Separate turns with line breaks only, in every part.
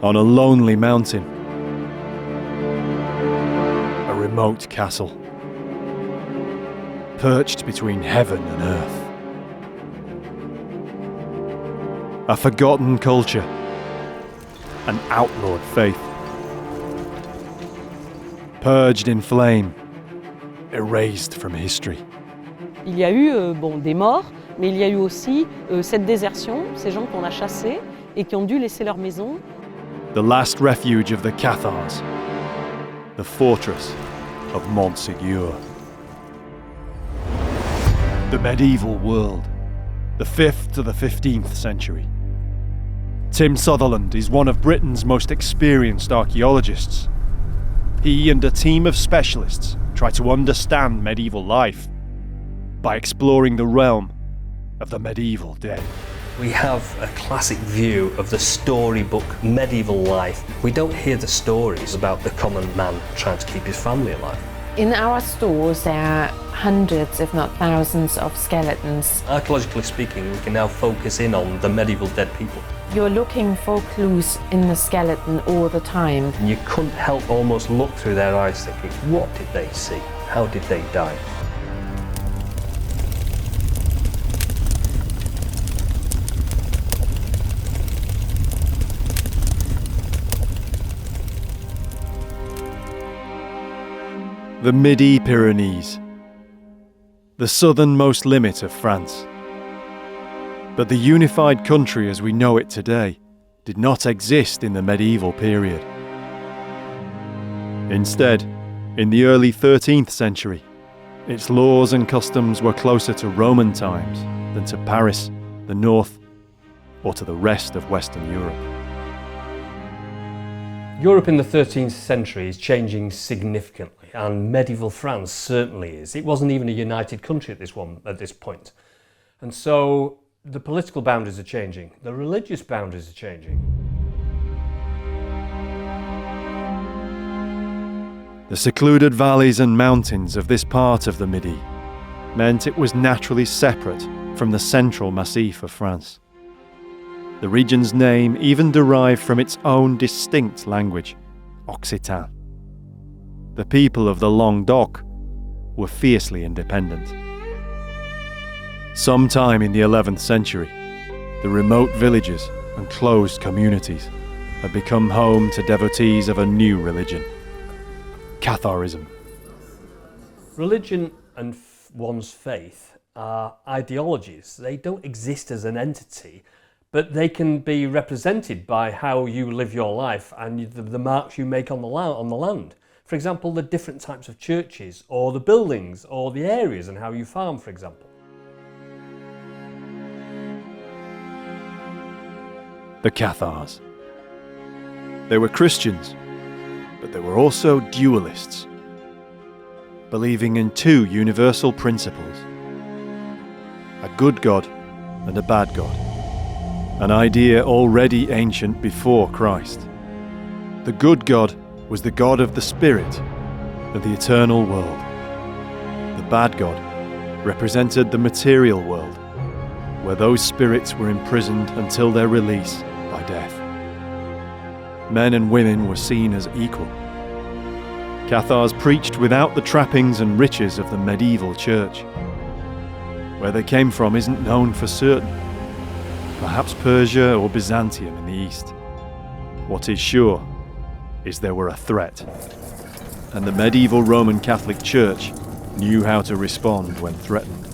On a lonely mountain, a remote castle, perched between heaven and earth. A forgotten culture, an outlawed faith, purged in flame, erased from history.
Il y a eu des morts, mais il y a eu aussi cette désertion, ces gens qu'on a chassés et qui ont dû laisser leur maison.
The last refuge of the Cathars, the fortress of Montségur. The medieval world, the 5th to the 15th century. Tim Sutherland is one of Britain's most experienced archaeologists. He and a team of specialists try to understand medieval life by exploring the realm of the medieval dead.
We have a classic view of the storybook medieval life. We don't hear the stories about the common man trying to keep his family alive.
In our stores there are hundreds, if not thousands, of skeletons.
Archaeologically speaking, we can now focus in on the medieval dead people.
You're looking for clues in the skeleton all the time.
And you couldn't help almost look through their eyes thinking, what did they see? How did they die?
The Midi-Pyrenees, the southernmost limit of France. But the unified country as we know it today did not exist in the medieval period. Instead, in the early 13th century, its laws and customs were closer to Roman times than to Paris, the north, or to the rest of Western Europe.
Europe in the 13th century is changing significantly, and medieval France certainly is. It wasn't even a united country at this point. And so the political boundaries are changing, the religious boundaries are changing.
The secluded valleys and mountains of this part of the Midi meant it was naturally separate from the central Massif of France. The region's name even derived from its own distinct language, Occitan. The people of the Languedoc were fiercely independent. Sometime in the 11th century, the remote villages and closed communities had become home to devotees of a new religion, Catharism.
Religion and one's faith are ideologies. They don't exist as an entity, but they can be represented by how you live your life and the marks you make on the land. For example, the different types of churches, or the buildings, or the areas and how you farm, for example.
The Cathars. They were Christians, but they were also dualists, believing in two universal principles: a good God and a bad God, an idea already ancient before Christ. The good God was the God of the spirit, of the eternal world. The bad God represented the material world, where those spirits were imprisoned until their release by death. Men and women were seen as equal. Cathars preached without the trappings and riches of the medieval church. Where they came from isn't known for certain. Perhaps Persia or Byzantium in the east. What is sure is they were a threat, and the medieval Roman Catholic Church knew how to respond when threatened.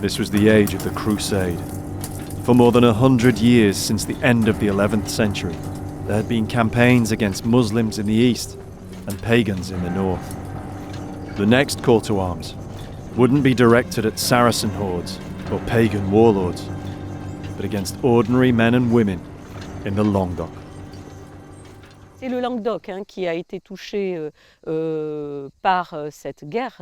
This was the age of the Crusade. For more than 100 years since the end of the 11th century, there had been campaigns against Muslims in the east and pagans in the north. The next call to arms wouldn't be directed at Saracen hordes or pagan warlords, but against ordinary men and women in the Languedoc.
C'est le Languedoc qui a été touché par cette guerre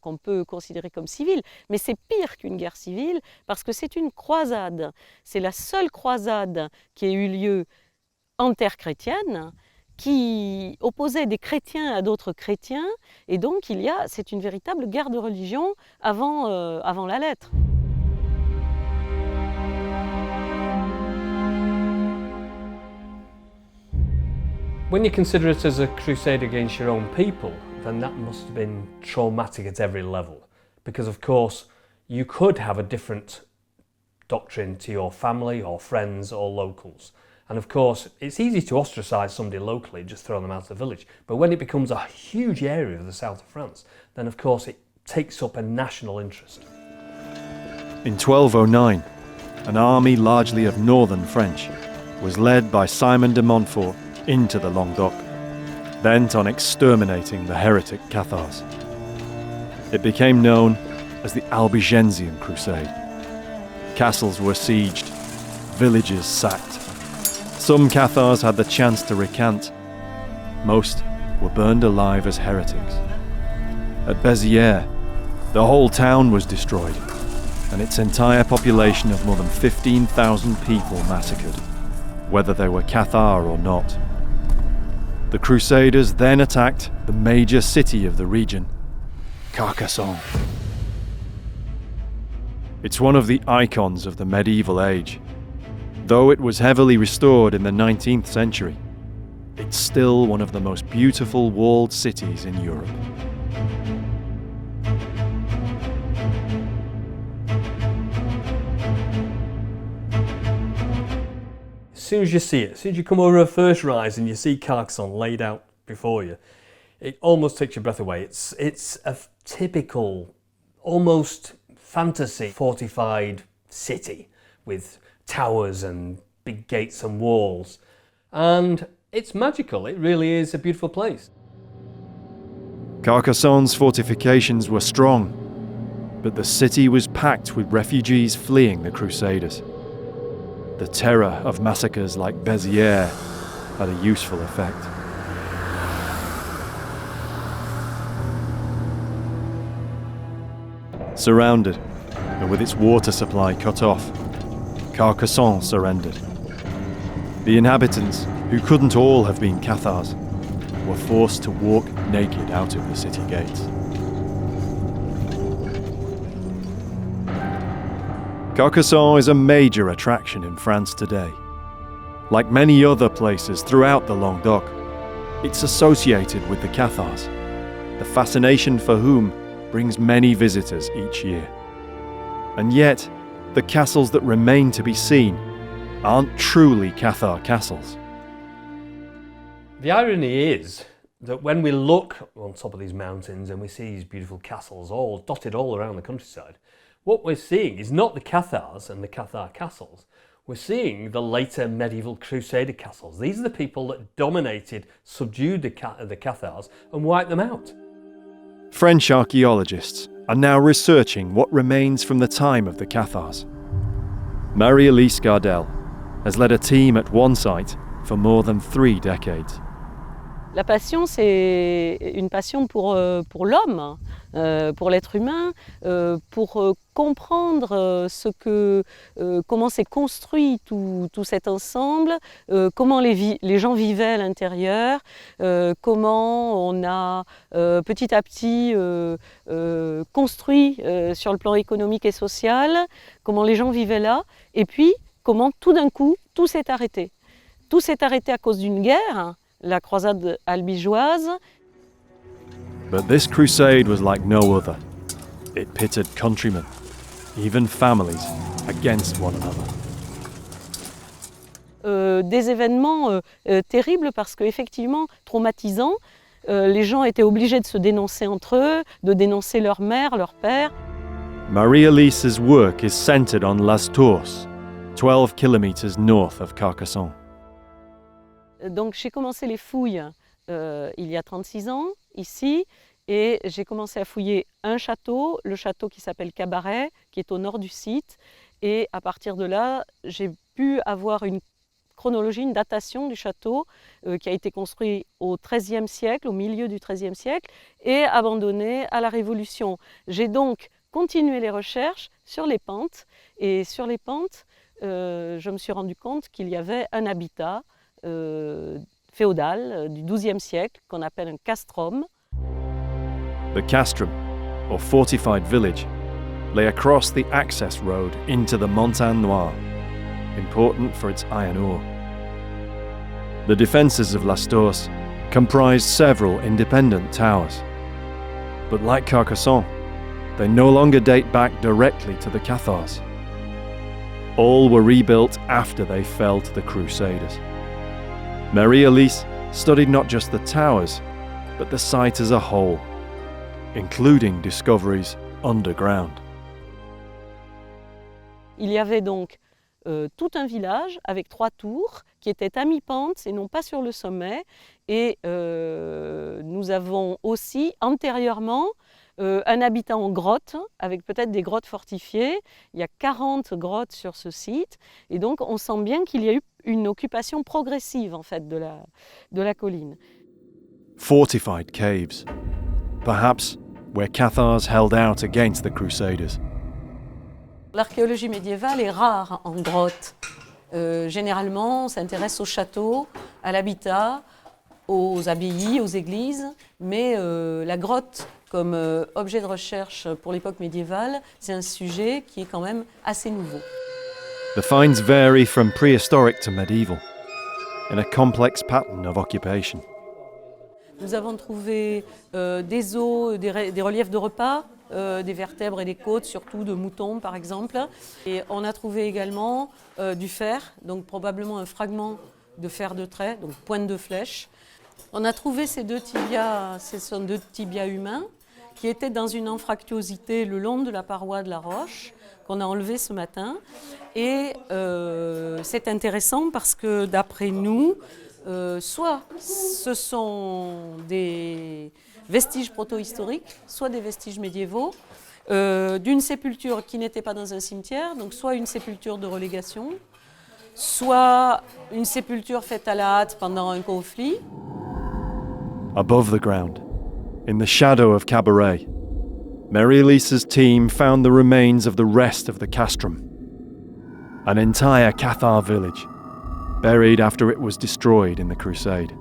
qu'on peut considérer comme civile, mais c'est pire qu'une guerre civile parce que c'est une croisade. C'est la seule croisade qui a eu lieu en terre chrétienne, qui opposait des chrétiens à d'autres chrétiens, et donc c'est une véritable guerre de religion avant la lettre.
When you consider it as a crusade against your own people, then that must have been traumatic at every level. Because of course, you could have a different doctrine to your family or friends or locals. And of course, it's easy to ostracise somebody locally, just throw them out of the village. But when it becomes a huge area of the south of France, then of course it takes up a national interest.
In 1209, an army largely of northern French was led by Simon de Montfort into the Languedoc, bent on exterminating the heretic Cathars. It became known as the Albigensian Crusade. Castles were sieged, villages sacked. Some Cathars had the chance to recant. Most were burned alive as heretics. At Béziers, the whole town was destroyed, and its entire population of more than 15,000 people massacred, whether they were Cathar or not. The Crusaders then attacked the major city of the region, Carcassonne. It's one of the icons of the medieval age. Though it was heavily restored in the 19th century, it's still one of the most beautiful walled cities in Europe.
As soon as you see it, as soon as you come over a first rise and you see Carcassonne laid out before you, it almost takes your breath away. It's a typical, almost fantasy fortified city with towers and big gates and walls. And it's magical, it really is a beautiful place.
Carcassonne's fortifications were strong, but the city was packed with refugees fleeing the Crusaders. The terror of massacres like Béziers had a useful effect. Surrounded, and with its water supply cut off, Carcassonne surrendered. The inhabitants, who couldn't all have been Cathars, were forced to walk naked out of the city gates. Carcassonne is a major attraction in France today. Like many other places throughout the Languedoc, it's associated with the Cathars, the fascination for whom brings many visitors each year. And yet, the castles that remain to be seen aren't truly Cathar castles.
The irony is that when we look on top of these mountains and we see these beautiful castles all dotted all around the countryside, what we're seeing is not the Cathars and the Cathar castles, we're seeing the later medieval Crusader castles. These are the people that dominated, subdued the Cathars and wiped them out.
French archaeologists are now researching what remains from the time of the Cathars. Marie-Elise Gardel has led a team at one site for more than 3 decades.
La passion, c'est une passion pour l'homme, pour l'être humain, pour comprendre comment s'est construit tout cet ensemble, comment les gens vivaient à l'intérieur, comment on a petit à petit construit sur le plan économique et social, comment les gens vivaient là, et puis comment tout d'un coup, tout s'est arrêté. Tout s'est arrêté à cause d'une guerre, la croisade albigeoise.
But this crusade was like no other. It pitted countrymen, even families, against one another.
Des événements terribles parce qu'effectivement traumatisants. Les gens étaient obligés de se dénoncer entre eux, de dénoncer leur mère, leur père.
Marie-Elise's work is centered on Las Tours, 12 kilometers north of Carcassonne.
Donc j'ai commencé les fouilles il y a 36 ans, ici, et j'ai commencé à fouiller un château, le château qui s'appelle Cabaret, qui est au nord du site, et à partir de là, j'ai pu avoir une chronologie, une datation du château qui a été construit au XIIIe siècle, au milieu du XIIIe siècle, et abandonné à la Révolution. J'ai donc continué les recherches sur les pentes, et sur les pentes, je me suis rendu compte qu'il y avait un habitat féodal du XIIe siècle qu'on appelle un castrum.
The castrum, or fortified village, lay across the access road into the Montagne Noire, important for its iron ore. The defences of Las Torres comprised several independent towers. But like Carcassonne, they no longer date back directly to the Cathars. All were rebuilt after they fell to the Crusaders. Marie-Elise studied not just the towers, but the site as a whole, including discoveries underground.
Il y avait donc tout un village avec 3 tours qui étaient à mi-pente et non pas sur le sommet. Et nous avons aussi antérieurement un habitat en grotte, avec peut-être des grottes fortifiées. Il y a 40 grottes sur ce site. Et donc on sent bien qu'il y a eu une occupation progressive en fait, de la colline.
Fortified caves, perhaps where Cathars held out against the Crusaders.
L'archéologie médiévale est rare en grotte. Généralement, on s'intéresse aux châteaux, à l'habitat, aux abbayes, aux églises, mais la grotte comme objet de recherche pour l'époque médiévale, c'est un sujet qui est quand même assez nouveau.
The finds vary from prehistoric to medieval, in a complex pattern of occupation.
Nous avons trouvé des os, des reliefs de repas, des vertèbres et des côtes, surtout de moutons par exemple. Et on a trouvé également du fer, donc probablement un fragment de fer de trait, donc pointe de flèche. On a trouvé ces 2 tibias, ce sont 2 tibias humains, qui étaient dans une anfractuosité le long de la paroi de la roche, qu'on a enlevé ce matin. Et c'est intéressant parce que d'après nous, soit ce sont des vestiges proto-historiques, soit des vestiges médiévaux, d'une sépulture qui n'était pas dans un cimetière, donc soit une sépulture de relégation, soit une sépulture faite à la hâte pendant un conflit.
Above the ground, in the shadow of Cabaret, Marie-Elise's team found the remains of the rest of the castrum, an entire Cathar village, buried after it was destroyed in the Crusade.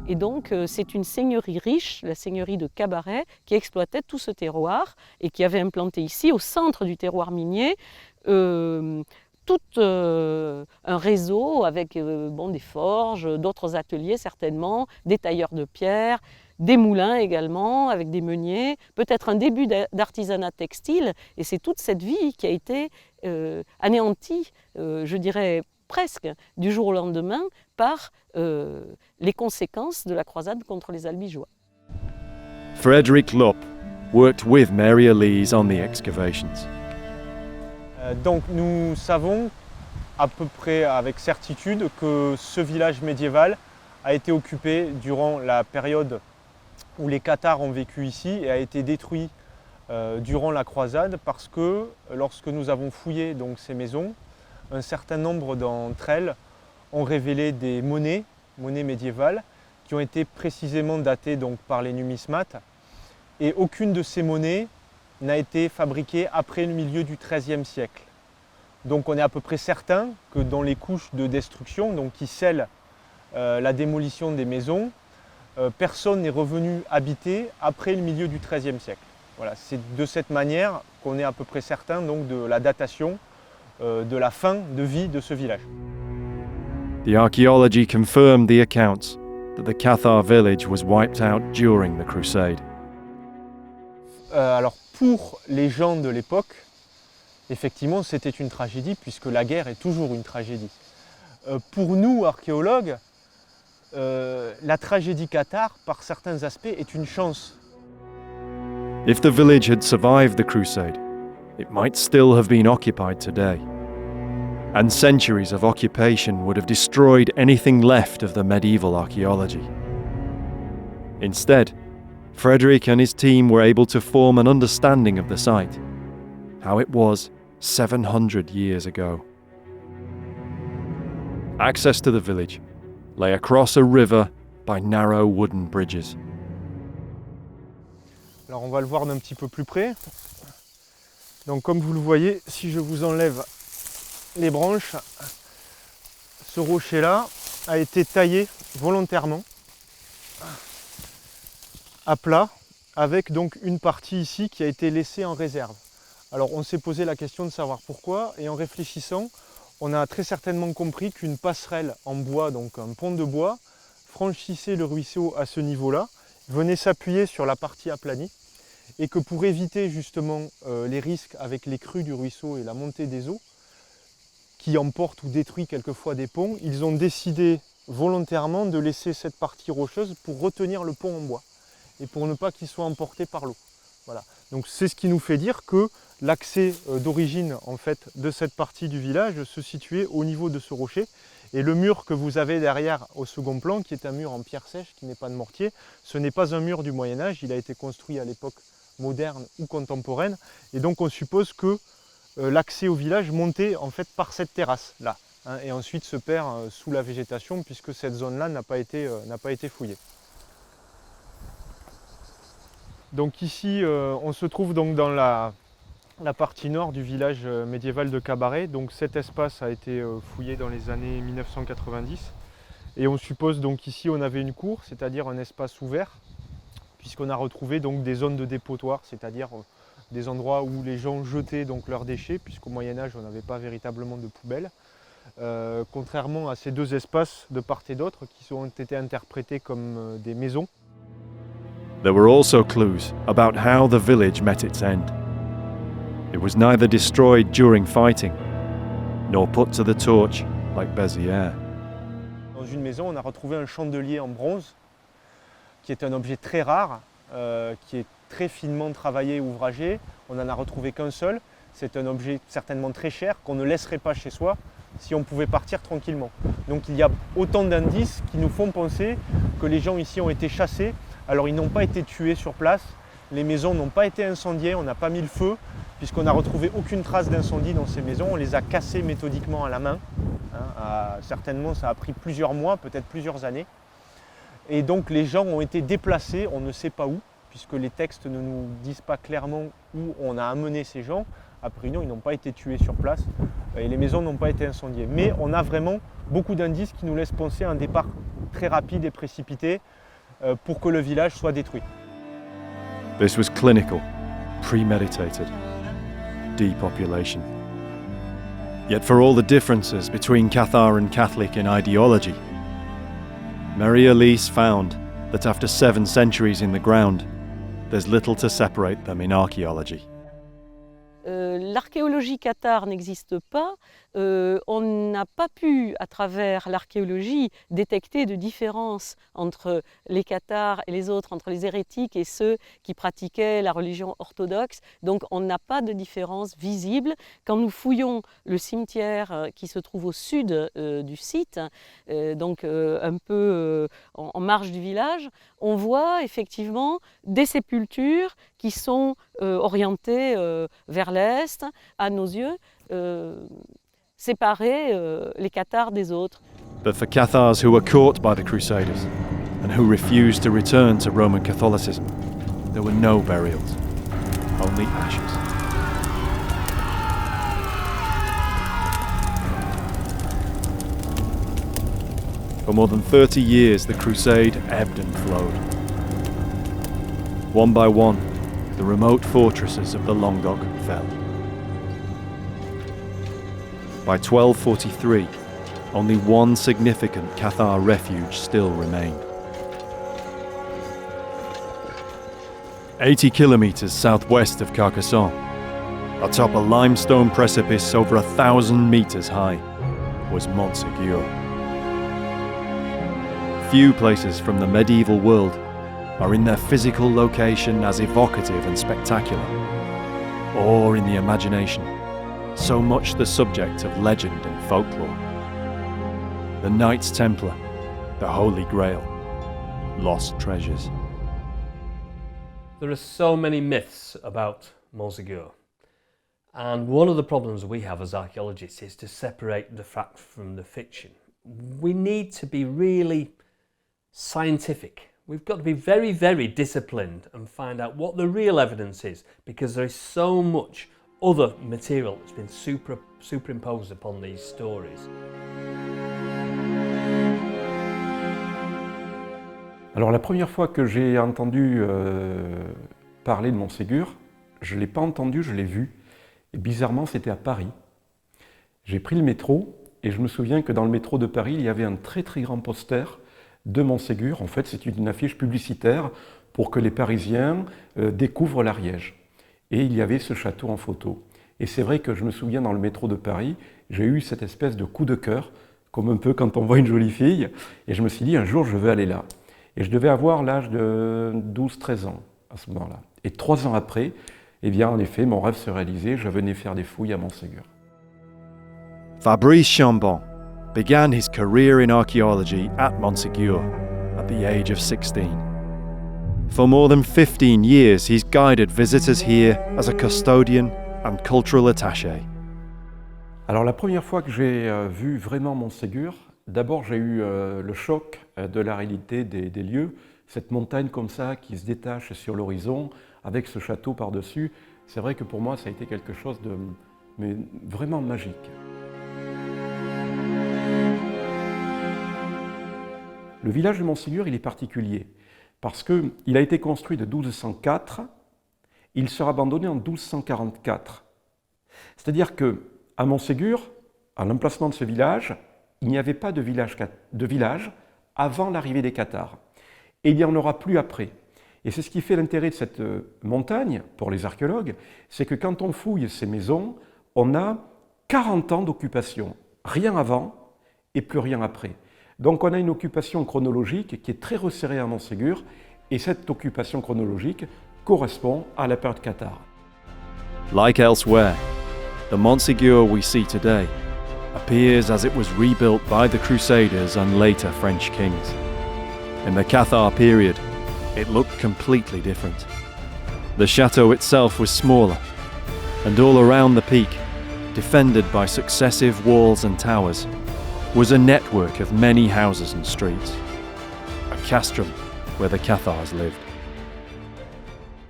Et donc, c'est une seigneurie riche, la seigneurie de Cabaret, qui exploitait tout ce terroir et qui avait implanté ici, au centre du terroir minier, tout un réseau avec des forges, d'autres ateliers certainement, des tailleurs de pierre, des moulins également, avec des meuniers, peut-être un début d'artisanat textile. Et c'est toute cette vie qui a été anéantie, je dirais presque du jour au lendemain, par les conséquences de la croisade contre les Albigeois.
Frederick Lopp worked with Marie-Elise on the excavations.
Donc nous savons à peu près avec certitude que ce village médiéval a été occupé durant la période où les Cathars ont vécu ici et a été détruit durant la croisade parce que lorsque nous avons fouillé donc, ces maisons, un certain nombre d'entre elles ont révélé des monnaies médiévales qui ont été précisément datées donc, par les numismates et aucune de ces monnaies n'a été fabriquée après le milieu du XIIIe siècle. Donc on est à peu près certain que dans les couches de destruction donc, qui scellent la démolition des maisons, personne n'est revenu habiter après le milieu du XIIIe siècle. Voilà, c'est de cette manière qu'on est à peu près certain donc, de la datation de la fin de vie de ce village.
The archaeology confirmed the accounts that the Cathar village was wiped out during the Crusade.
Alors pour les gens de l'époque, effectivement c'était une tragédie puisque la guerre est toujours une tragédie. Pour nous archéologues, la tragédie cathare par certains aspects est une chance.
If the village had survived the Crusade, it might still have been occupied today. And centuries of occupation would have destroyed anything left of the medieval archaeology. Instead, Frederick and his team were able to form an understanding of the site, how it was 700 years ago. Access to the village lay across a river by narrow wooden bridges.
Alors on va le voir d'un petit peu plus près. Donc comme vous le voyez, si je vous enlève les branches, ce rocher-là a été taillé volontairement à plat, avec donc une partie ici qui a été laissée en réserve. Alors on s'est posé la question de savoir pourquoi, et en réfléchissant, on a très certainement compris qu'une passerelle en bois, donc un pont de bois, franchissait le ruisseau à ce niveau-là, venait s'appuyer sur la partie aplanie, et que pour éviter justement les risques avec les crues du ruisseau et la montée des eaux, qui emportent ou détruisent quelquefois des ponts, ils ont décidé volontairement de laisser cette partie rocheuse pour retenir le pont en bois, et pour ne pas qu'il soit emporté par l'eau. Voilà. Donc c'est ce qui nous fait dire que l'accès d'origine en fait, de cette partie du village se situait au niveau de ce rocher. Et le mur que vous avez derrière au second plan, qui est un mur en pierre sèche, qui n'est pas de mortier, ce n'est pas un mur du Moyen-Âge, il a été construit à l'époque moderne ou contemporaine. Et donc on suppose que l'accès au village montait en fait par cette terrasse-là, hein, et ensuite se perd sous la végétation, puisque cette zone-là n'a pas été fouillée. Donc ici, on se trouve donc dans la partie nord du village médiéval de Cabaret. Donc cet espace a été fouillé dans les années 1990. Et on suppose donc ici on avait une cour, c'est-à-dire un espace ouvert, puisqu'on a retrouvé donc des zones de dépotoir, c'est-à-dire des endroits où les gens jetaient donc leurs déchets, puisqu'au Moyen-Âge on n'avait pas véritablement de poubelles. Contrairement à ces deux espaces de part et d'autre qui ont été interprétés comme des maisons.
There were also clues about how the village met its end. It was neither destroyed during fighting, nor put to the torch like Béziers.
Dans une maison, on a retrouvé un chandelier en bronze, qui est un objet très rare, qui est très finement travaillé et ouvragé. On n'en a retrouvé qu'un seul. C'est un objet certainement très cher, qu'on ne laisserait pas chez soi si on pouvait partir tranquillement. Donc il y a autant d'indices qui nous font penser que les gens ici ont été chassés. Alors ils n'ont pas été tués sur place, les maisons n'ont pas été incendiées, on n'a pas mis le feu, puisqu'on n'a retrouvé aucune trace d'incendie dans ces maisons, on les a cassées méthodiquement à la main. Certainement ça a pris plusieurs mois, peut-être plusieurs années. Et donc les gens ont été déplacés, on ne sait pas où, puisque les textes ne nous disent pas clairement où on a amené ces gens. Après non, ils n'ont pas été tués sur place et les maisons n'ont pas été incendiées. Mais on a vraiment beaucoup d'indices qui nous laissent penser à un départ très rapide et précipité pour que le village soit détruit.
This was clinical, premeditated, depopulation. Yet for all the differences between Cathar and Catholic in ideology, Mary-Elise found that after 7 centuries in the ground, there's little to separate them in archaeology.
L'archéologie cathare n'existe pas. On n'a pas pu, à travers l'archéologie, détecter de différence entre les cathares et les autres, entre les hérétiques et ceux qui pratiquaient la religion orthodoxe. Donc on n'a pas de différence visible. Quand nous fouillons le cimetière qui se trouve au sud du site, donc un peu en marge du village, on voit effectivement des sépultures qui sont orientées vers l'est, à nos yeux, séparer les cathares des autres.
But for Cathars who were caught by the Crusaders and who refused to return to Roman Catholicism, there were no burials, only ashes. For more than 30 years, the crusade ebbed and flowed. One by one, the remote fortresses of the Languedoc fell. By 1243, only one significant Cathar refuge still remained. 80 kilometers southwest of Carcassonne, atop a limestone precipice over 1,000 meters high, was Montségur. Few places from the medieval world are in their physical location as evocative and spectacular, or in the imagination, so much the subject of legend and folklore. The Knights Templar, the Holy Grail, lost treasures.
There are so many myths about Montségur, and one of the problems we have as archaeologists is to separate the fact from the fiction. We need to be really scientific. We've got to be very, very disciplined and find out what the real evidence is, because there is so much other material that's been superimposed upon these stories.
Alors la première fois que j'ai entendu parler de Montségur, je ne l'ai pas entendu, je l'ai vu. Et bizarrement, c'était à Paris. J'ai pris le métro et je me souviens que dans le métro de Paris, il y avait un très très grand poster de Montségur. En fait, c'est une affiche publicitaire pour que les Parisiens découvrent l'Ariège. Et il y avait ce château en photo. Et c'est vrai que je me souviens dans le métro de Paris, j'ai eu cette espèce de coup de cœur, comme un peu quand on voit une jolie fille, et je me suis dit un jour je veux aller là. Et je devais avoir l'âge de 12-13 ans à ce moment-là. Et 3 ans après, eh bien en effet, mon rêve se réalisait, je venais faire des fouilles à Montségur.
Fabrice Chambon began his career in archaeology at Montségur at the age of 16. For more than 15 years, he's guided visitors here as a custodian and cultural attaché.
Alors la première fois que j'ai vu vraiment Montségur, d'abord j'ai eu le choc de la réalité des lieux, cette montagne comme ça qui se détache sur l'horizon avec ce château par-dessus. C'est vrai que pour moi ça a été quelque chose de vraiment magique. Le village de Montségur, il est particulier parce qu'il a été construit de 1204, il sera abandonné en 1244. C'est-à-dire qu'à Montségur, à l'emplacement de ce village, il n'y avait pas de village avant l'arrivée des Cathares. Et il n'y en aura plus après. Et c'est ce qui fait l'intérêt de cette montagne, pour les archéologues, c'est que quand on fouille ces maisons, on a 40 ans d'occupation. Rien avant et plus rien après. Donc on a une occupation chronologique qui est très resserrée à Montségur, et cette occupation chronologique correspond à la période cathare.
Like elsewhere, the Montségur we see today appears as it was rebuilt by the Crusaders and later French kings. In the Cathar period, it looked completely different. The chateau itself was smaller, and all around the peak, defended by successive walls and towers, was a network of many houses and streets, a castrum where the Cathars lived.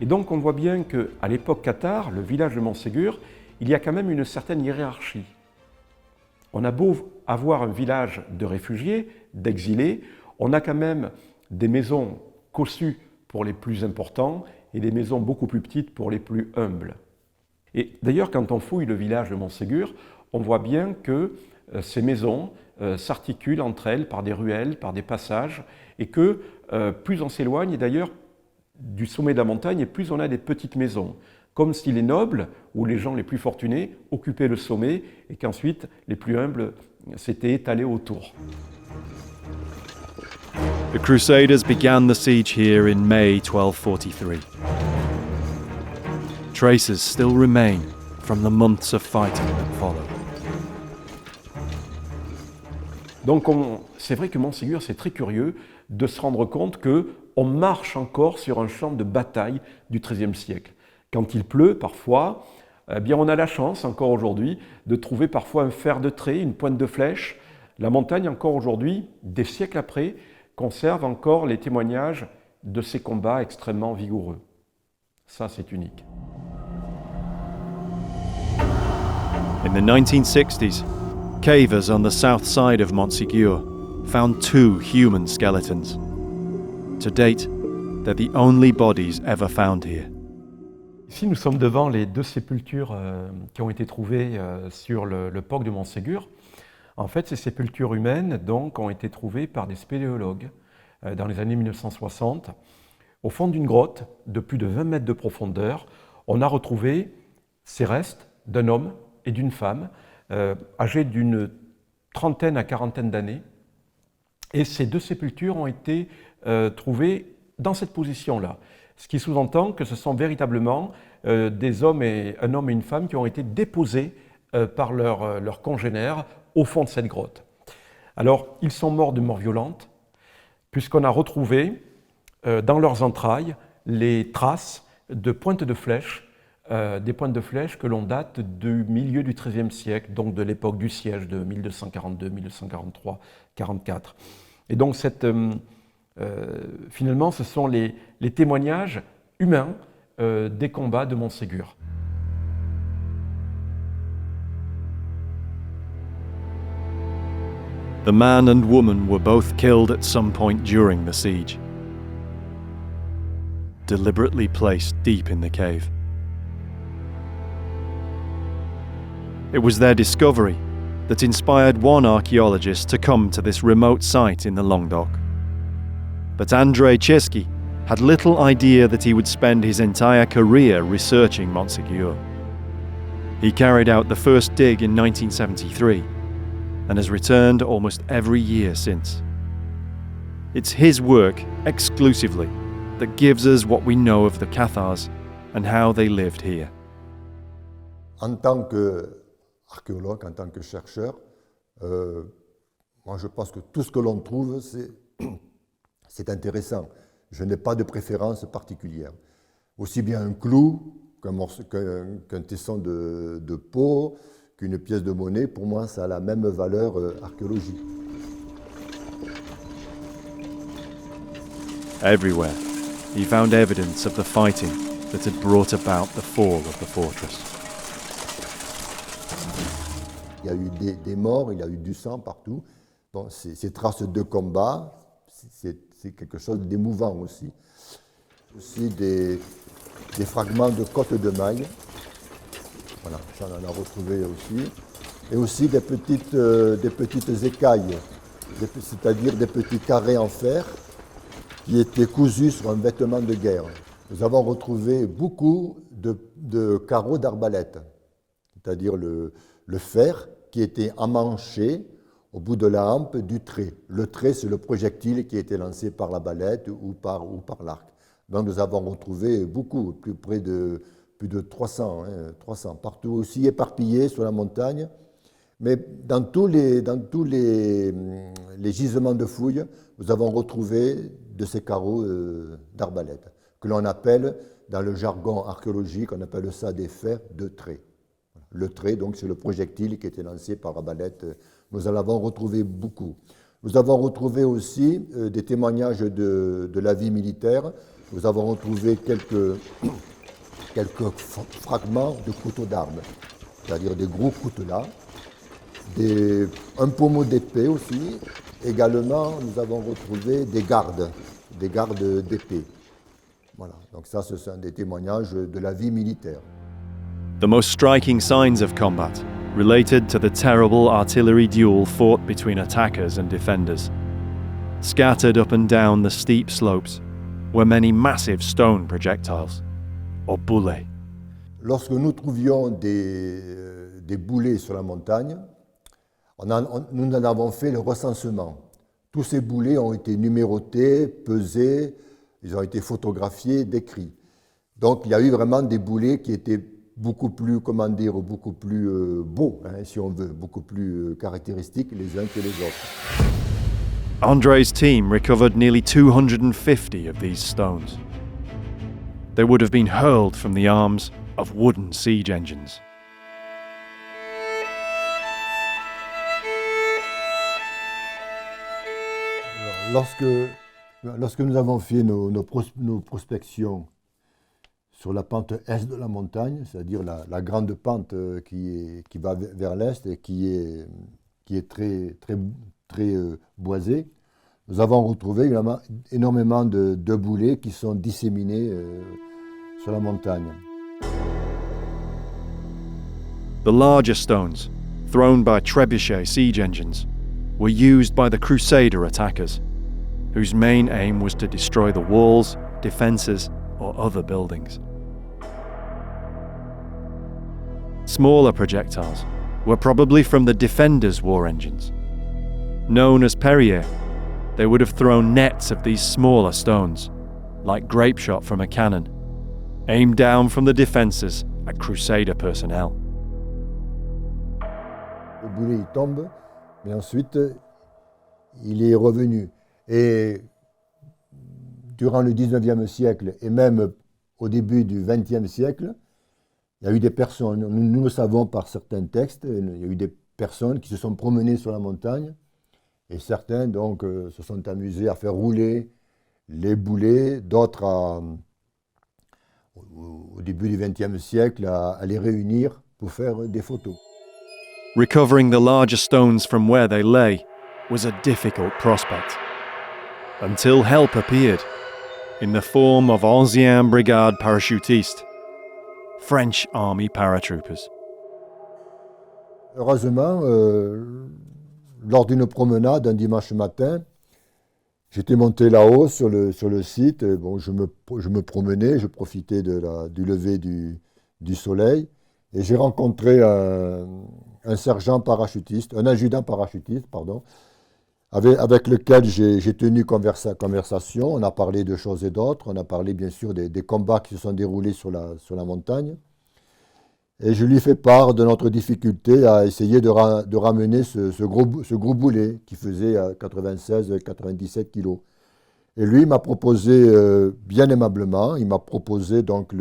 Et donc on voit bien qu'à l'époque cathare, le village de Montségur, il y a quand même une certaine hiérarchie. On a beau avoir un village de réfugiés, d'exilés, on a quand même des maisons cossues pour les plus importants et des maisons beaucoup plus petites pour les plus humbles. Et d'ailleurs, quand on fouille le village de Montségur, on voit bien que ces maisons s'articulent entre elles par des ruelles, par des passages, et que plus on s'éloigne, d'ailleurs, du sommet de la montagne, et plus on a des petites maisons, comme si les nobles ou les gens les plus fortunés occupaient le sommet et qu'ensuite les plus humbles s'étaient étalés autour.
The Crusaders began the siege here in May 1243. Traces still remain from the months of fighting that followed.
Donc c'est vrai que Montségur, c'est très curieux de se rendre compte qu'on marche encore sur un champ de bataille du XIIIe siècle. Quand il pleut, parfois, eh bien on a la chance, encore aujourd'hui, de trouver parfois un fer de trait, une pointe de flèche. La montagne, encore aujourd'hui, des siècles après, conserve encore les témoignages de ces combats extrêmement vigoureux. Ça, c'est unique.
In the 1960s, cavers on the south side of Montségur found 2 human skeletons. To date, they're the only bodies ever found here.
Ici, nous sommes devant les 2 sépultures qui ont été trouvées sur le POC de Montségur. En fait, ces sépultures humaines donc, ont été trouvées par des spéléologues dans les années 1960. Au fond d'une grotte de plus de 20 mètres de profondeur, on a retrouvé ces restes d'un homme et d'une femme âgés d'une trentaine à quarantaine d'années. Et ces 2 sépultures ont été trouvées dans cette position-là. Ce qui sous-entend que ce sont véritablement un homme et une femme qui ont été déposés par leurs congénères au fond de cette grotte. Alors, ils sont morts de mort violente, puisqu'on a retrouvé dans leurs entrailles les traces de pointes de flèches, des pointes de flèches que l'on date du milieu du XIIIe siècle, donc de l'époque du siège de 1242, 1243, 44. Et donc, finalement, ce sont les témoignages humains des combats de Montségur.
The man and woman were both killed at some point during the siege, deliberately placed deep in the cave. It was their discovery that inspired one archaeologist to come to this remote site in the Languedoc. But André Český had little idea that he would spend his entire career researching Montségur. He carried out the first dig in 1973 and has returned almost every year since. It's his work exclusively that gives us what we know of the Cathars and how they lived here.
En tant qu'archéologue, en tant que chercheur, moi je pense que tout ce que l'on trouve, c'est intéressant. Je n'ai pas de préférence particulière. Aussi bien un clou qu'un tesson de peau, qu'une pièce de monnaie, pour moi ça a la même valeur archéologique.
Everywhere, he found evidence of the fighting that had brought about the fall of the fortress.
Il y a eu des morts, il y a eu du sang partout. Bon, ces traces de combat, c'est quelque chose d'émouvant aussi. Aussi des fragments de côtes de mailles. Voilà, ça on en a retrouvé aussi. Et aussi des petites écailles, c'est-à-dire des petits carrés en fer qui étaient cousus sur un vêtement de guerre. Nous avons retrouvé beaucoup de carreaux d'arbalète, c'est-à-dire le fer qui était emmanché au bout de la hampe du trait. Le trait, c'est le projectile qui était lancé par la balette ou par l'arc. Donc nous avons retrouvé beaucoup, plus de 300, 300, partout aussi éparpillés sur la montagne. Mais dans tous les gisements de fouilles, nous avons retrouvé de ces carreaux d'arbalète, que l'on appelle, dans le jargon archéologique, on appelle ça des fers de trait. Le trait, donc, c'est le projectile qui était lancé par l'arbalète. Nous en avons retrouvé beaucoup. Nous avons retrouvé aussi des témoignages de la vie militaire. Nous avons retrouvé quelques fragments de couteaux d'armes, c'est-à-dire des gros coutelas, un pommeau d'épée aussi. Également, nous avons retrouvé des gardes d'épée. Voilà, donc ça, ce sont des témoignages de la vie militaire.
The most striking signs of combat related to the terrible artillery duel fought between attackers and defenders. Scattered up and down the steep slopes were many massive stone projectiles, or boulets.
Lorsque nous trouvions des boulets sur la montagne, nous en avons fait le recensement. Tous ces boulets ont été numérotés, pesés, ils ont été photographiés, décrits. Donc il y a eu vraiment des boulets qui étaient beaucoup plus, beaucoup plus beaux, si on veut, beaucoup plus caractéristiques les uns que les autres.
André's team recovered nearly 250 of these stones. They would have been hurled from the arms of wooden siege engines.
Lorsque nous avons fait nos prospections sur la pente est de la montagne, c'est-à-dire la grande pente qui va vers l'est et qui est très boisée, nous avons retrouvé énormément de boulets qui sont disséminés sur la montagne.
The larger stones, thrown by trebuchet siege engines, were used by the Crusader attackers, whose main aim was to destroy the walls, defences, or other buildings. Smaller projectiles were probably from the defenders' war engines. Known as Perrier, they would have thrown nets of these smaller stones, like grape shot from a cannon, aimed down from the defences at Crusader personnel.
Le boulet il tombe, mais ensuite il est revenu. Et durant le 19e siècle et même au début du 20e siècle, il y a eu des personnes, nous le savons par certains textes, il y a eu des personnes qui se sont promenées sur la montagne et certains donc se sont amusés à faire rouler les boulets, d'autres au début du 20e siècle à les réunir pour faire des photos.
Recovering the larger stones from where they lay was a difficult prospect, until help appeared in the form of 11e Brigade Parachutistes, French Army paratroopers.
Heureusement, lors d'une promenade un dimanche matin, j'étais monté là-haut sur le site. Et bon, je me promenais, je profitais du lever du soleil. Et j'ai rencontré un sergent parachutiste, un adjudant parachutiste, pardon, avec lequel j'ai tenu conversation. On a parlé de choses et d'autres. On a parlé bien sûr des combats qui se sont déroulés sur la montagne. Et je lui fais part de notre difficulté à essayer de ramener ce gros boulet qui faisait 96-97 kilos. Et lui m'a proposé, bien aimablement, il m'a proposé donc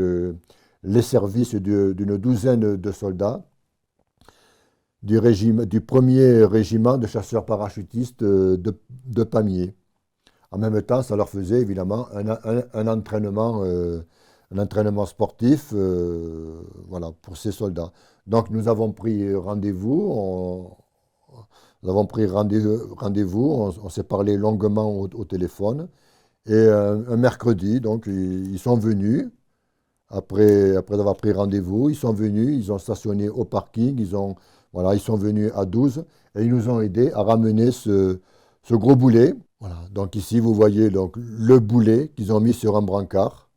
les services d'une douzaine de soldats du premier régiment de chasseurs parachutistes de Pamiers. En même temps, ça leur faisait évidemment un entraînement sportif voilà, pour ces soldats. Donc nous avons pris rendez-vous, on s'est parlé longuement au téléphone. Et un mercredi, donc, ils sont venus, après avoir pris rendez-vous, ils sont venus, ils ont stationné au parking, ils sont venus à 12 et ils nous ont aidés à ramener ce gros boulet. Voilà. Donc ici, vous voyez donc, le boulet qu'ils ont mis sur un brancard.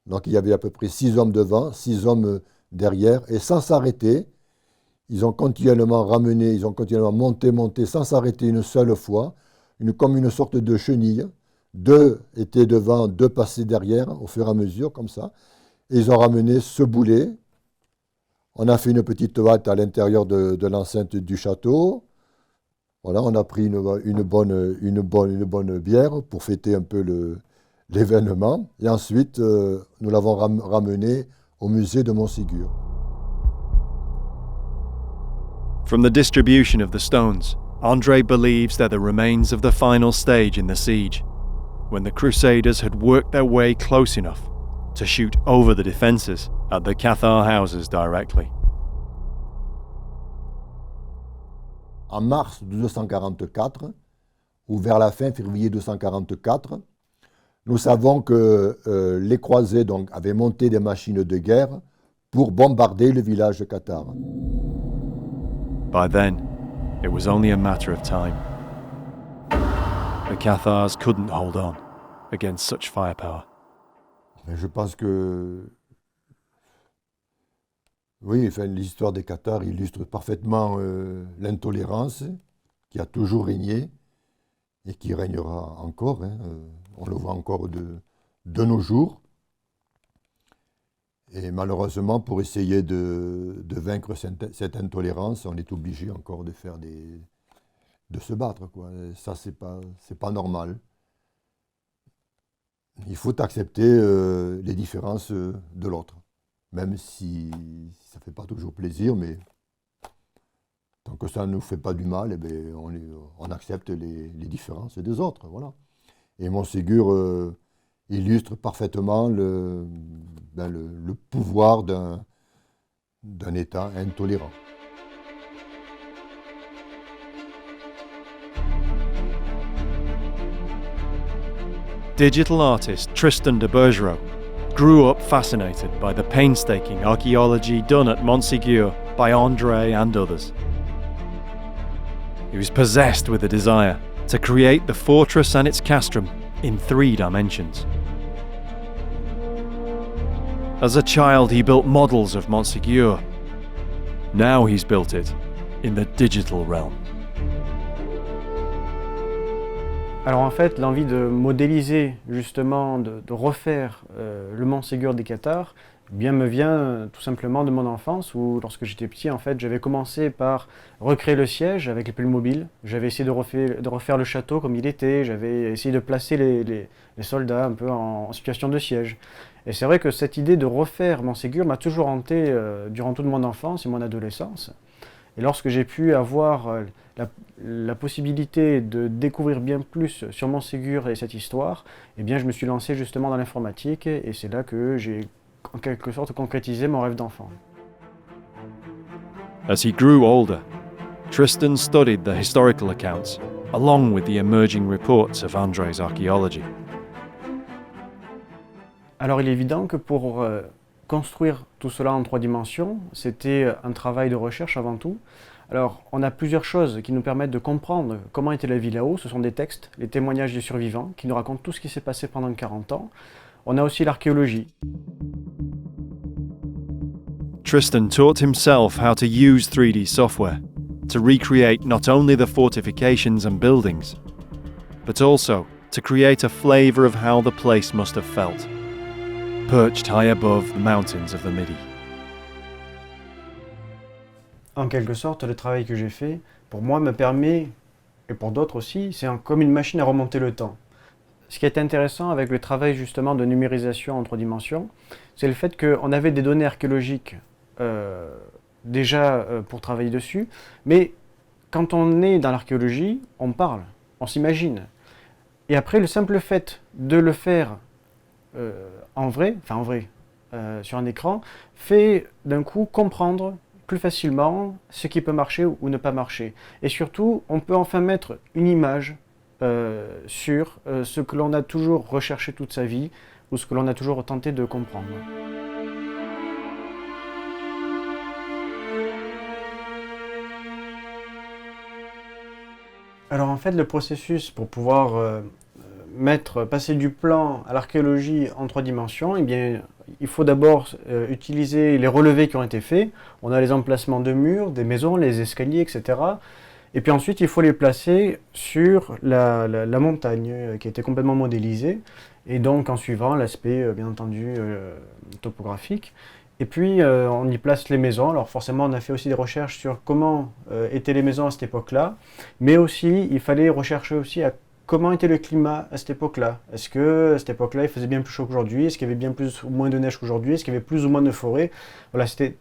Donc il y avait à peu près 6 hommes devant, 6 hommes derrière, et sans s'arrêter, ils ont continuellement monté sans s'arrêter une seule fois, comme une sorte de chenille. 2 étaient devant, 2 passaient derrière, au fur et à mesure, comme ça. Et ils ont ramené ce boulet. On a fait une petite halte à l'intérieur de l'enceinte du château. Voilà, on a pris une bonne bière pour fêter un peu l'événement. Et ensuite, nous l'avons ramené au musée de Montségur.
From the distribution of the stones, André believes they're the remains of the final stage in the siege, when the Crusaders had worked their way close enough to shoot over the defences at the Cathar houses directly.
En mars 1244, ou vers la fin février 1244, nous savons que les croisés donc, avaient monté des machines de guerre pour bombarder le village de Cathar.
By then, it was only a matter of time. The Cathars couldn't hold on against such firepower.
Mais je pense que oui, enfin, l'histoire des Cathars illustre parfaitement l'intolérance qui a toujours régné et qui régnera encore. On le voit encore de nos jours. Et malheureusement, pour essayer de vaincre cette intolérance, on est obligé encore de se battre, quoi. Et ça, c'est pas normal. Il faut accepter les différences de l'autre, même si ça ne fait pas toujours plaisir, mais tant que ça ne nous fait pas du mal, eh bien, on accepte les différences des autres. Voilà. Et Montségur illustre parfaitement le pouvoir d'un État intolérant.
Digital artist Tristan de Bergerot grew up fascinated by the painstaking archaeology done at Montségur by André and others. He was possessed with a desire to create the fortress and its castrum in 3 dimensions. As a child, he built models of Montségur. Now he's built it in the digital realm.
Alors en fait, l'envie de modéliser, justement, de refaire le Montségur des Cathars, bien me vient tout simplement de mon enfance où, lorsque j'étais petit, en fait, j'avais commencé par recréer le siège avec les piles mobiles. J'avais essayé de refaire le château comme il était, j'avais essayé de placer les soldats un peu en situation de siège. Et c'est vrai que cette idée de refaire Montségur m'a toujours hanté durant toute mon enfance et mon adolescence. Et lorsque j'ai pu avoir la possibilité de découvrir bien plus sur Montségur et cette histoire, eh bien, je me suis lancé justement dans l'informatique et c'est là que j'ai en quelque sorte concrétisé mon rêve d'enfant.
As he grew older, Tristan studied the historical accounts along with the emerging reports of André's archaeology.
Alors il est évident que pour construire tout cela en 3 dimensions, c'était un travail de recherche avant tout. Alors, on a plusieurs choses qui nous permettent de comprendre comment était la vie là-haut. Ce sont des textes, les témoignages des survivants, qui nous racontent tout ce qui s'est passé pendant 40 ans. On a aussi l'archéologie.
Tristan taught himself how to use 3D software to recreate not only the fortifications and buildings, but also to create a flavour of how the place must have felt, perched high above the mountains of the Midi.
En quelque sorte, le travail que j'ai fait, pour moi, me permet, et pour d'autres aussi, c'est comme une machine à remonter le temps. Ce qui est intéressant avec le travail justement de numérisation en 3 dimensions, c'est le fait qu'on avait des données archéologiques déjà pour travailler dessus, mais quand on est dans l'archéologie, on parle, on s'imagine. Et après, le simple fait de le faire en vrai, sur un écran, fait d'un coup comprendre plus facilement ce qui peut marcher ou ne pas marcher. Et surtout, on peut enfin mettre une image sur ce que l'on a toujours recherché toute sa vie ou ce que l'on a toujours tenté de comprendre. Alors en fait, le processus pour pouvoir passer du plan à l'archéologie en 3 dimensions, eh bien, il faut d'abord utiliser les relevés qui ont été faits. On a les emplacements de murs, des maisons, les escaliers, etc. Et puis ensuite, il faut les placer sur la montagne qui a été complètement modélisée, et donc en suivant l'aspect, bien entendu, topographique. Et puis, on y place les maisons. Alors forcément, on a fait aussi des recherches sur comment étaient les maisons à cette époque-là, mais aussi, il fallait rechercher aussi à comment était le climat à cette époque-là. Est-ce qu'à cette époque-là, il faisait bien plus chaud qu'aujourd'hui? Est-ce qu'il y avait bien plus ou moins de neige qu'aujourd'hui? Est-ce qu'il y avait plus ou moins de forêt? Voilà, c'était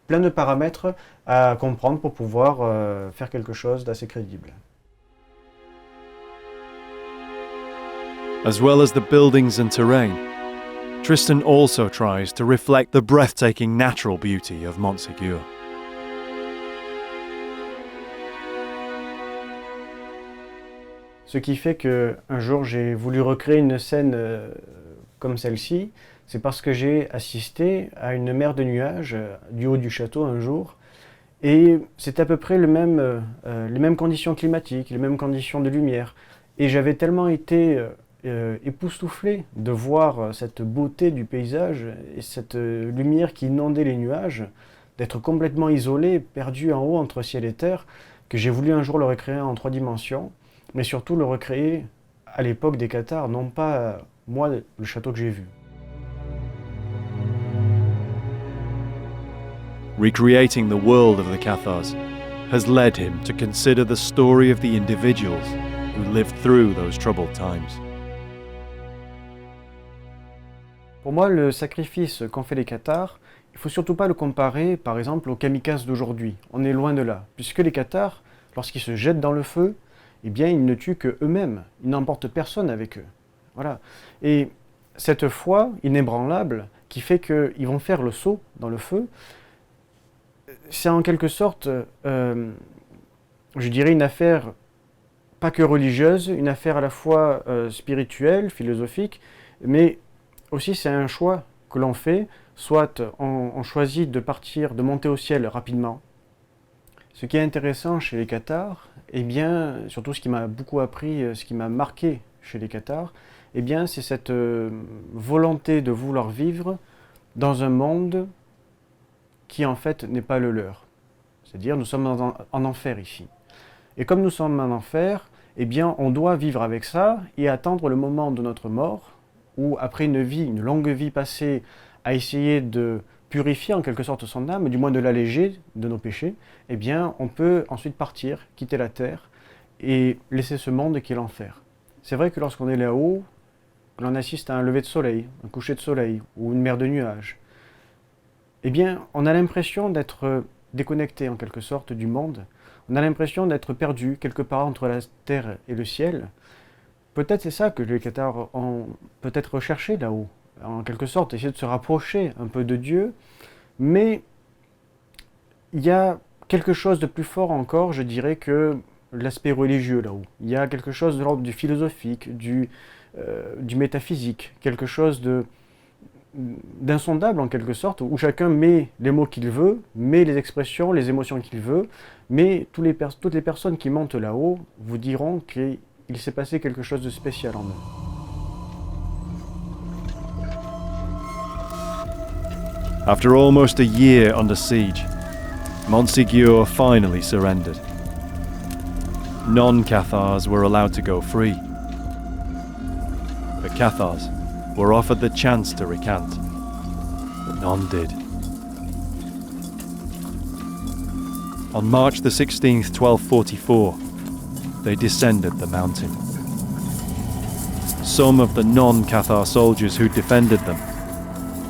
plein de paramètres à comprendre pour pouvoir faire quelque chose d'assez crédible.
As well as the buildings and terrain, Tristan also tries to reflect the breathtaking natural beauty of Montségur.
Ce qui fait qu'un jour j'ai voulu recréer une scène comme celle-ci, c'est parce que j'ai assisté à une mer de nuages du haut du château un jour, et c'est à peu près les mêmes conditions climatiques, les mêmes conditions de lumière. Et j'avais tellement été époustouflé de voir cette beauté du paysage et cette lumière qui inondait les nuages, d'être complètement isolé, perdu en haut entre ciel et terre, que j'ai voulu un jour le recréer en 3 dimensions, mais surtout le recréer à l'époque des Cathares, non pas moi, le château que j'ai vu.
Recreating the world of the Cathars has led him to consider the story of the individuals who lived through those troubled times.
Pour moi, le sacrifice qu'ont fait les Cathares, il ne faut surtout pas le comparer, par exemple, aux kamikazes d'aujourd'hui. On est loin de là, puisque les Cathares, lorsqu'ils se jettent dans le feu, eh bien, ils ne tuent qu'eux-mêmes, ils n'emportent personne avec eux. Voilà. Et cette foi inébranlable qui fait qu'ils vont faire le saut dans le feu, c'est en quelque sorte, je dirais, une affaire pas que religieuse, une affaire à la fois spirituelle, philosophique, mais aussi c'est un choix que l'on fait, soit on choisit de partir, de monter au ciel rapidement. Ce qui est intéressant chez les Cathares, eh bien, surtout ce qui m'a beaucoup appris, ce qui m'a marqué chez les Cathares, eh bien, c'est cette volonté de vouloir vivre dans un monde qui en fait n'est pas le leur. C'est-à-dire, nous sommes en enfer ici. Et comme nous sommes en enfer, eh bien, on doit vivre avec ça et attendre le moment de notre mort, où après une longue vie passée à essayer de purifier en quelque sorte son âme, du moins de l'alléger de nos péchés, eh bien, on peut ensuite partir, quitter la terre et laisser ce monde qui est l'enfer. C'est vrai que lorsqu'on est là-haut, l'on assiste à un lever de soleil, un coucher de soleil ou une mer de nuages, eh bien, on a l'impression d'être déconnecté en quelque sorte du monde. On a l'impression d'être perdu quelque part entre la terre et le ciel. Peut-être c'est ça que les Cathares ont peut-être recherché là-haut, en quelque sorte, essayer de se rapprocher un peu de Dieu, mais il y a quelque chose de plus fort encore, je dirais, que l'aspect religieux là-haut. Il y a quelque chose de l'ordre du philosophique, du métaphysique, quelque chose d'insondable en quelque sorte, où chacun met les mots qu'il veut, met les expressions, les émotions qu'il veut, mais toutes les personnes qui montent là-haut vous diront qu'il s'est passé quelque chose de spécial en eux.
After almost a year under siege, Montségur finally surrendered. Non-Cathars were allowed to go free. The Cathars were offered the chance to recant, but none did. On March the 16th, 1244, they descended the mountain. Some of the non-Cathar soldiers who defended them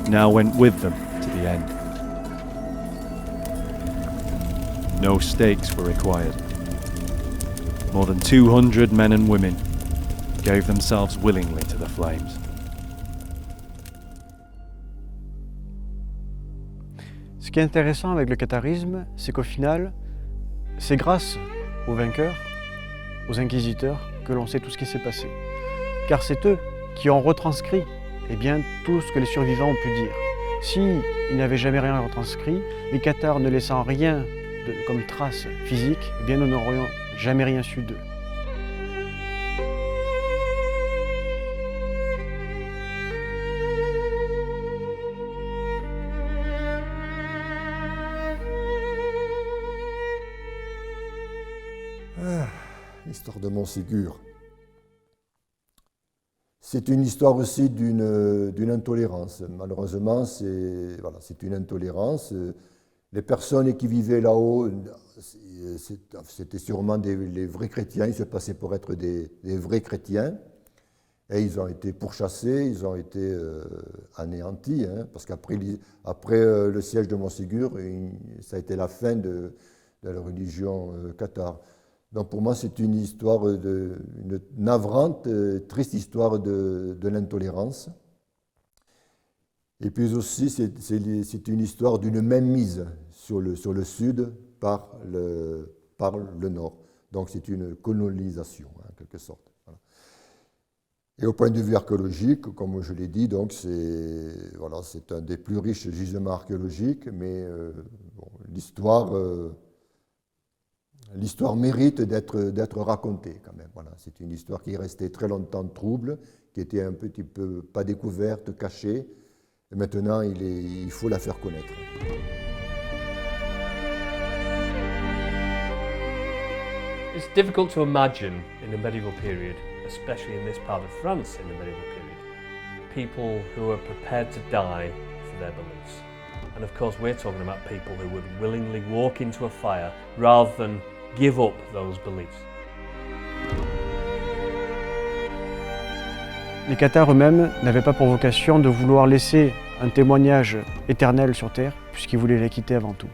now went with them to the end. No stakes were required. More than 200 men and women gave themselves willingly to the flames.
Ce qui est intéressant avec le catharisme, c'est qu'au final, c'est grâce aux vainqueurs, aux inquisiteurs, que l'on sait tout ce qui s'est passé. Car c'est eux qui ont retranscrit tout ce que les survivants ont pu dire. S'ils n'avaient jamais rien retranscrit, les Cathars ne laissant rien comme trace physique, nous n'aurions jamais rien su d'eux.
L'histoire de Montségur. C'est une histoire aussi d'une intolérance. Malheureusement, c'est une intolérance. Les personnes qui vivaient là-haut, c'était sûrement les vrais chrétiens, ils se passaient pour être des vrais chrétiens. Et ils ont été pourchassés, ils ont été anéantis, parce qu'après le siège de Montségur, ça a été la fin de la religion cathare. Donc pour moi, c'est une histoire, une navrante, triste histoire de l'intolérance. Et puis aussi, c'est une histoire d'une mainmise sur le sud par le nord. Donc c'est une colonisation, en quelque sorte. Voilà. Et au point de vue archéologique, comme je l'ai dit, donc c'est un des plus riches gisements archéologiques, mais l'histoire mérite d'être racontée quand même. Voilà. C'est une histoire qui est restée très longtemps trouble, qui était un petit peu pas découverte, cachée. Et maintenant, il faut la faire connaître.
It's difficult to imagine in the medieval period, especially in this part of France in the medieval period, people who are prepared to die for their beliefs. And of course, we're talking about people who would willingly walk into a fire rather than give up those beliefs.
Les Cathars eux-mêmes n'avaient pas pour vocation de vouloir laisser un témoignage éternel sur Terre, puisqu'ils voulaient la quitter avant tout.